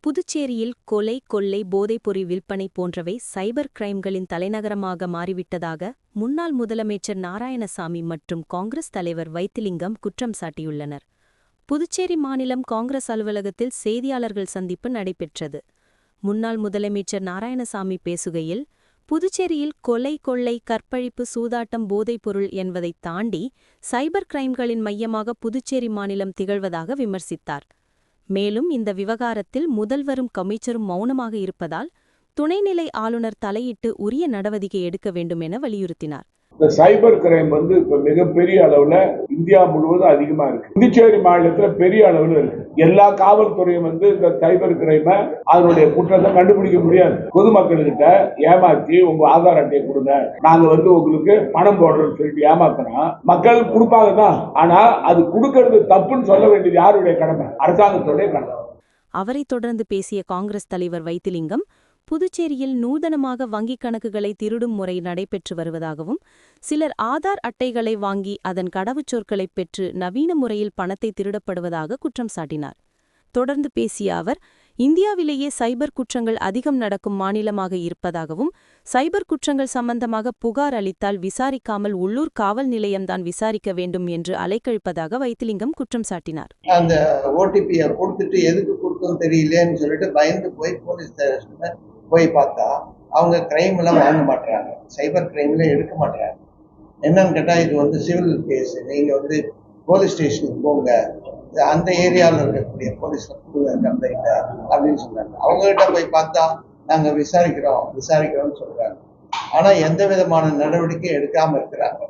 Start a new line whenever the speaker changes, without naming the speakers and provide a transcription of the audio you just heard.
புதுச்சேரியில் கொலை, கொள்ளை, போதைப்பொருள் விற்பனை போன்றவை சைபர் கிரைம்களின் தலைநகரமாக மாறிவிட்டதாக முன்னாள் முதலமைச்சர் நாராயணசாமி மற்றும் காங்கிரஸ் தலைவர் வைத்திலிங்கம் குற்றம் சாட்டியுள்ளனர். புதுச்சேரி மாநிலம் காங்கிரஸ் அலுவலகத்தில் செய்தியாளர்கள் சந்திப்பு நடைபெற்றது. முன்னாள் முதலமைச்சர் நாராயணசாமி பேசுகையில், புதுச்சேரியில் கொலை, கொள்ளை, கற்பழிப்பு, சூதாட்டம், போதைப்பொருள் என்பதைத் தாண்டி சைபர் கிரைம்களின் மையமாக புதுச்சேரி மாநிலம் திகழ்வதாக விமர்சித்தார். மேலும் இந்த விவகாரத்தில் முதல்வரும் அமைச்சரும் மௌனமாக இருப்பதால் துணைநிலை ஆளுநர் தலையிட்டு உரிய நடவடிக்கை எடுக்க வேண்டும் என வலியுறுத்தினார்.
இந்த சைபர் கிரைம் இப்ப மிகப்பெரிய அளவுல இந்தியா முழுவதும் அதிகமா இருக்கு. புதுச்சேரி மாநிலத்துல பெரிய அளவுல இருக்கு. எல்லா காவல்துறையும் இந்த சைபர் கிரைம அதனுடைய குற்றத்தை கண்டுபிடிக்க முடியாது. பொதுமக்கள்கிட்ட ஏமாற்றி உங்க ஆதார் அட்டையை கொடுங்க, நாங்க உங்களுக்கு பணம் போடுறோம்னு சொல்லிட்டு ஏமாத்தினா மக்கள் கொடுப்பாங்க தான். ஆனா அது கொடுக்கறது தப்புன்னு சொல்ல வேண்டியது யாருடைய கடமை? அரசாங்கத்துடைய கடமை.
அவரை தொடர்ந்து பேசிய காங்கிரஸ் தலைவர் வைத்திலிங்கம், புதுச்சேரியில் நூதனமாக வங்கிக் கணக்குகளை திருடும் முறை நடைபெற்று வருவதாகவும், சிலர் ஆதார் அட்டைகளை வாங்கி அதன் கடவுச்சொற்களைப் பெற்று நவீன முறையில் பணத்தை திருடப்படுவதாக குற்றம் சாட்டினார். தொடர்ந்து பேசிய அவர், இந்தியாவிலேயே சைபர் குற்றங்கள் அதிகம் நடக்கும் மாநிலமாக இருப்பதாகவும், சைபர் குற்றங்கள் சம்பந்தமாக புகார் அளித்தால் விசாரிக்காமல் உள்ளூர் காவல் நிலையம்தான் விசாரிக்க வேண்டும் என்று அலைக்கழிப்பதாக வைத்திலிங்கம் குற்றம் சாட்டினார்.
அந்த ஓடிபியை கொடுத்துட்டு எதுக்கு கொடுத்தோம் தெரியலேன்னு சொல்லிட்டு பயந்து போய் போலீஸ் ஸ்டேஷன்ல போய் பார்த்தா அவங்க கிரைம் எல்லாம் வாங்க மாட்டாங்க, சைபர் கிரைம்ல எடுக்க மாட்டாங்க. என்னன்னு கேட்டா, இது சிவில் கேஸ், நீங்க போலீஸ் ஸ்டேஷனுக்கு போங்க, அந்த ஏரியாவில் இருக்கக்கூடிய போலீஸ்ல கொடுங்க கம்ப்ளைண்ட் அப்படின்னு சொன்னாங்க. அவங்க கிட்ட போய் பார்த்தா நாங்க விசாரிக்கிறோம்னு சொல்றாங்க. ஆனா எந்த விதமான நடவடிக்கை எடுக்காம இருக்கிறாங்க.